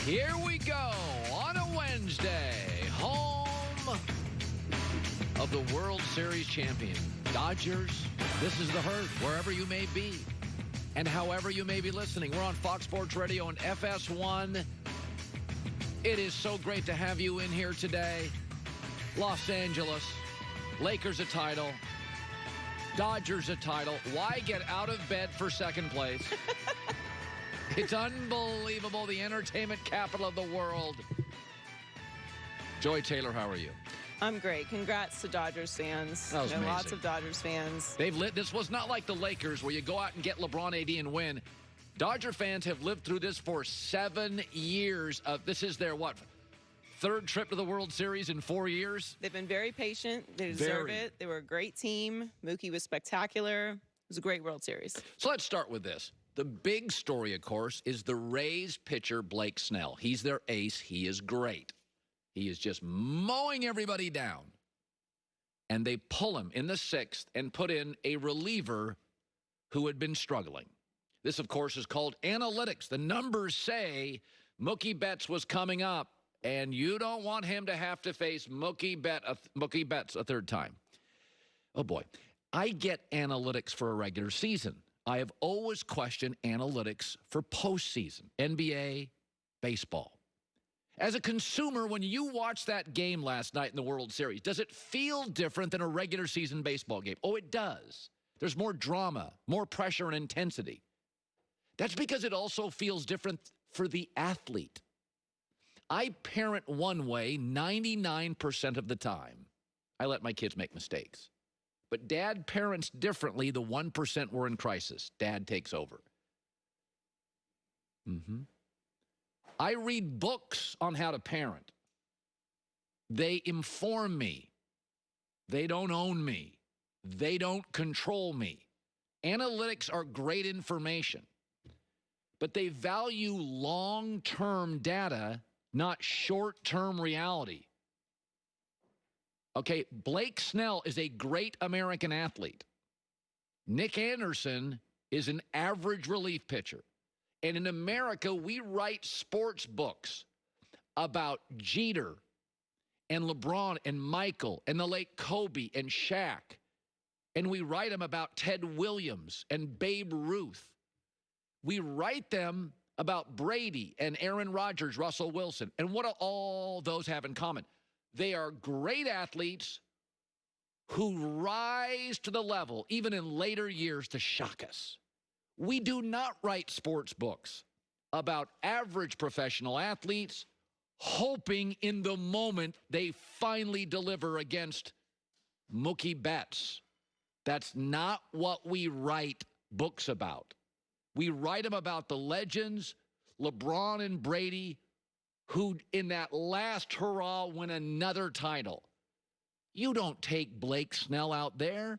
Here we go on a Wednesday, home of the World Series champion, Dodgers. This is the herd, wherever you may be and however you may be listening. We're on Fox Sports Radio and FS1. It is so great to have you in here today. Los Angeles, Lakers a title, Dodgers a title. Why get out of bed for second place? It's unbelievable, the entertainment capital of the world. Joy Taylor, how are you? I'm great. Congrats to Dodgers fans. That was amazing. Lots of Dodgers fans. They've lit. This was not like the Lakers where you go out and get LeBron, AD, and win. Dodger fans have lived through this for 7 years. This is their, third trip to the World Series in 4 years? They've been very patient. They deserve it. They were a great team. Mookie was spectacular. It was a great World Series. So let's start with this. The big story, of course, is the Rays pitcher Blake Snell. He's their ace. He is great. He is just mowing everybody down. And they pull him in the sixth and put in a reliever who had been struggling. This, of course, is called analytics. The numbers say Mookie Betts was coming up, and you don't want him to have to face Mookie Betts a third time. Oh, boy. I get analytics for a regular season. I have always questioned analytics for postseason, NBA, baseball. As a consumer, when you watch that game last night in the World Series, does it feel different than a regular season baseball game? Oh, it does. There's more drama, more pressure and intensity. That's because it also feels different for the athlete. I parent one way 99% of the time. I let my kids make mistakes. But Dad parents differently. The 1% were in crisis. Dad takes over. I read books on how to parent. They inform me. They don't own me. They don't control me. Analytics are great information, but they value long-term data, not short-term reality. Okay, Blake Snell is a great American athlete. Nick Anderson is an average relief pitcher. And in America, we write sports books about Jeter and LeBron and Michael and the late Kobe and Shaq. And we write them about Ted Williams and Babe Ruth. We write them about Brady and Aaron Rodgers, Russell Wilson. And what do all those have in common? They are great athletes who rise to the level, even in later years, to shock us. We do not write sports books about average professional athletes hoping in the moment they finally deliver against Mookie Betts. That's not what we write books about. We write them about the legends, LeBron and Brady, who in that last hurrah win another title. You don't take Blake Snell out there.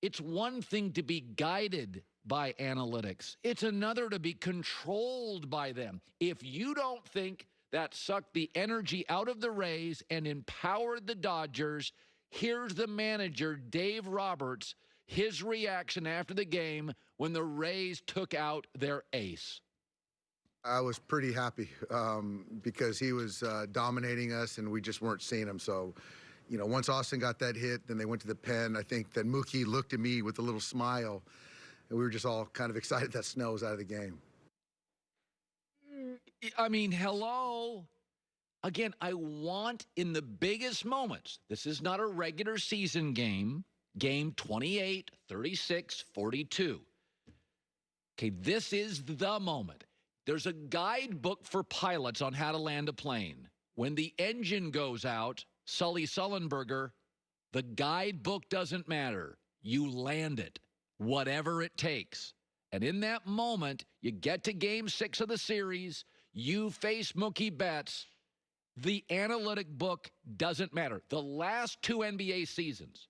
It's one thing to be guided by analytics. It's another to be controlled by them. If you don't think that sucked the energy out of the Rays and empowered the Dodgers, here's the manager, Dave Roberts, his reaction after the game when the Rays took out their ace. I was pretty happy because he was dominating us and we just weren't seeing him. So, you know, once Austin got that hit, then they went to the pen. I think that Mookie looked at me with a little smile, and we were just all kind of excited that Snell was out of the game. I mean, hello. Again, I want in the biggest moments, this is not a regular season game, game 28, 36, 42. Okay, this is the moment. There's a guidebook for pilots on how to land a plane. When the engine goes out, Sully Sullenberger, the guidebook doesn't matter. You land it, whatever it takes. And in that moment, you get to game 6 of the series, you face Mookie Betts, the analytic book doesn't matter. The last 2 NBA seasons,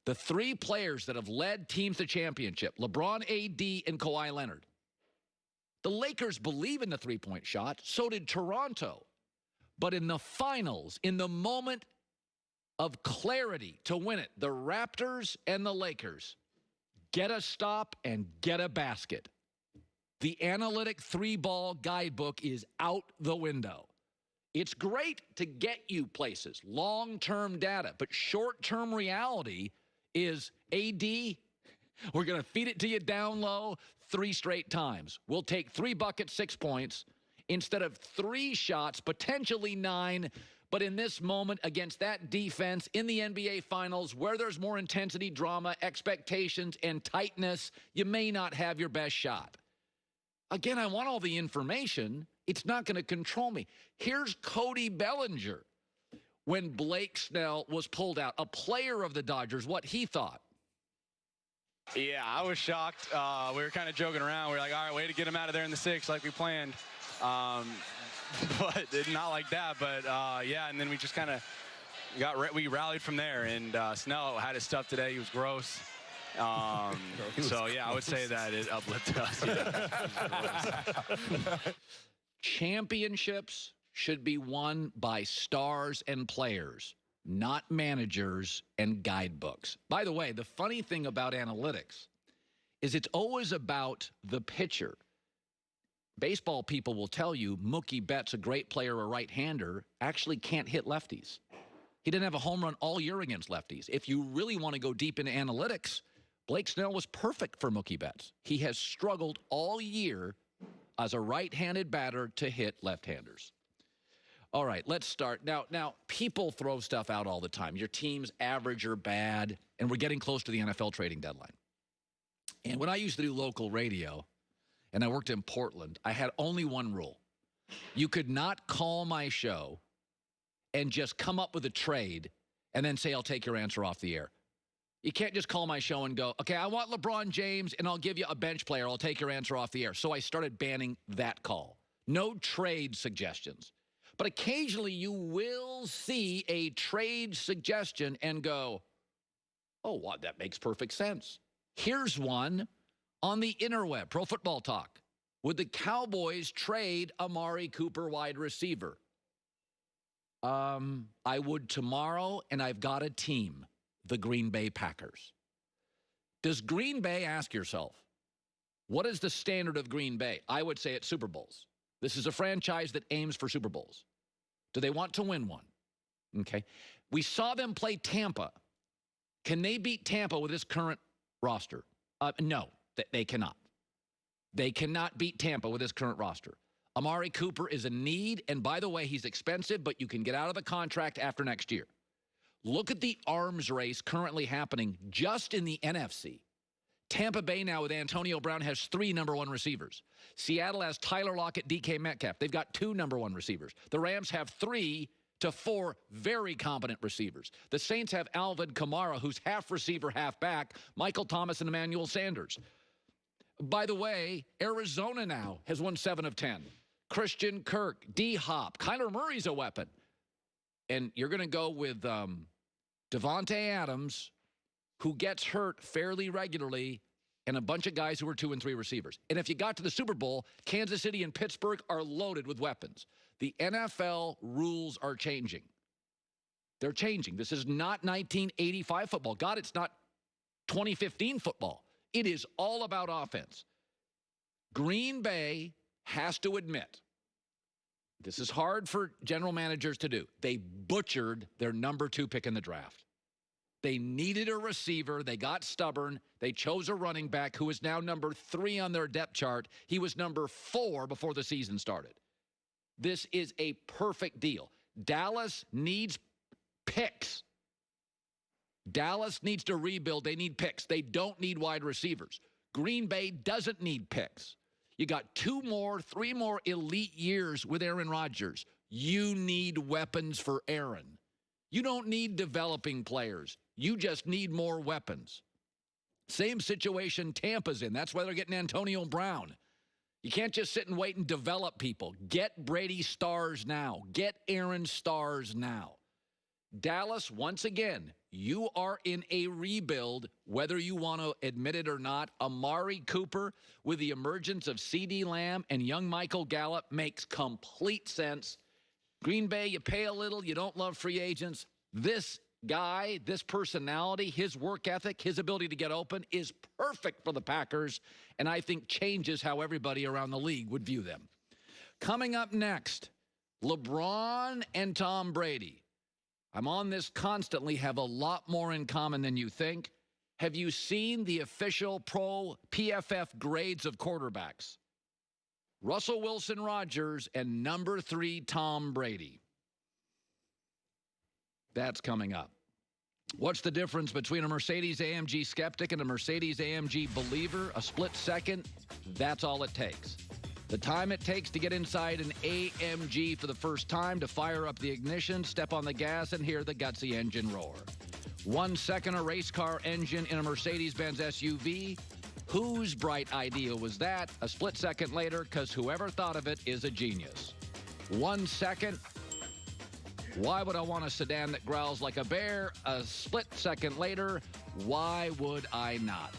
the 3 players that have led teams to championship, LeBron, AD, and Kawhi Leonard, the Lakers believe in the three-point shot. So did Toronto. But in the finals, in the moment of clarity to win it, the Raptors and the Lakers get a stop and get a basket. The analytic 3-ball guidebook is out the window. It's great to get you places, long-term data, but short-term reality is AD, we're going to feed it to you down low 3 straight times. We'll take 3 buckets, 6 points, instead of 3 shots, potentially 9. But in this moment, against that defense in the NBA Finals, where there's more intensity, drama, expectations, and tightness, you may not have your best shot. Again, I want all the information. It's not going to control me. Here's Cody Bellinger when Blake Snell was pulled out, a player of the Dodgers, what he thought. Yeah, I was shocked. We were kind of joking around. We were like, all right, way to get him out of there in the 6th like we planned. But not like that. But, yeah, and then we just kind of we rallied from there. And Snell had his stuff today. He was gross. So, yeah, I would say that it uplifted us. Yeah. Championships should be won by stars and players, not managers and guidebooks. By the way, the funny thing about analytics is it's always about the pitcher. Baseball people will tell you Mookie Betts, a great player, a right-hander, actually can't hit lefties. He didn't have a home run all year against lefties. If you really want to go deep into analytics, Blake Snell was perfect for Mookie Betts. He has struggled all year as a right-handed batter to hit left-handers. All right, let's start. Now, people throw stuff out all the time. Your team's average or bad, and we're getting close to the NFL trading deadline. And when I used to do local radio, and I worked in Portland, I had only one rule. You could not call my show and just come up with a trade and then say, I'll take your answer off the air. You can't just call my show and go, okay, I want LeBron James, and I'll give you a bench player. I'll take your answer off the air. So I started banning that call. No trade suggestions. But occasionally you will see a trade suggestion and go, oh, wow, that makes perfect sense. Here's one on the interweb, Pro Football Talk. Would the Cowboys trade Amari Cooper, wide receiver? I would tomorrow, and I've got a team, the Green Bay Packers. Does Green Bay, ask yourself, what is the standard of Green Bay? I would say it's Super Bowls. This is a franchise that aims for Super Bowls. Do they want to win one? Okay. We saw them play Tampa. Can they beat Tampa with this current roster? No, they cannot. They cannot beat Tampa with this current roster. Amari Cooper is a need, and by the way, he's expensive, but you can get out of the contract after next year. Look at the arms race currently happening just in the NFC. Tampa Bay now with Antonio Brown has 3 number 1 receivers. Seattle has Tyler Lockett, DK Metcalf. They've got 2 number 1 receivers. The Rams have 3 to 4 very competent receivers. The Saints have Alvin Kamara, who's half receiver, half back, Michael Thomas and Emmanuel Sanders. By the way, Arizona now has won 7 of 10. Christian Kirk, D-Hop, Kyler Murray's a weapon. And you're going to go with Devontae Adams, who gets hurt fairly regularly, and a bunch of guys who are 2 and 3 receivers. And if you got to the Super Bowl, Kansas City and Pittsburgh are loaded with weapons. The NFL rules are changing. They're changing. This is not 1985 football. God, it's not 2015 football. It is all about offense. Green Bay has to admit, this is hard for general managers to do. They butchered their number 2 pick in the draft. They needed a receiver. They got stubborn. They chose a running back who is now number 3 on their depth chart. He was number 4 before the season started. This is a perfect deal. Dallas needs picks. Dallas needs to rebuild. They need picks. They don't need wide receivers. Green Bay doesn't need picks. You got 2 more, 3 more elite years with Aaron Rodgers. You need weapons for Aaron. You don't need developing players. You just need more weapons. Same situation Tampa's in. That's why they're getting Antonio Brown. You can't just sit and wait and develop people. Get Brady stars now. Get Aaron stars now. Dallas, once again, you are in a rebuild, whether you want to admit it or not. Amari Cooper, with the emergence of CeeDee Lamb and young Michael Gallup, makes complete sense. Green Bay, you pay a little. You don't love free agents. This guy, this personality, his work ethic, his ability to get open is perfect for the Packers, and I think changes how everybody around the league would view them. Coming up next, LeBron and Tom Brady. I'm on this constantly, have a lot more in common than you think. Have you seen the official pro PFF grades of quarterbacks? Russell Wilson Rodgers and number 3 Tom Brady. That's coming up. What's the difference between a Mercedes-AMG skeptic and a Mercedes-AMG believer? A split second, that's all it takes. The time it takes to get inside an AMG for the first time, to fire up the ignition, step on the gas, and hear the gutsy engine roar. 1 second, a race car engine in a Mercedes-Benz SUV. Whose bright idea was that? A split second later, because whoever thought of it is a genius. 1 second. Why would I want a sedan that growls like a bear? A split second later, why would I not?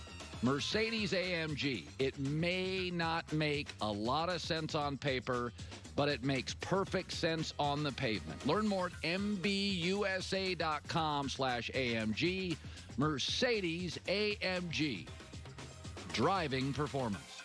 Mercedes-AMG. It may not make a lot of sense on paper, but it makes perfect sense on the pavement. Learn more at mbusa.com/AMG. Mercedes-AMG. Driving performance.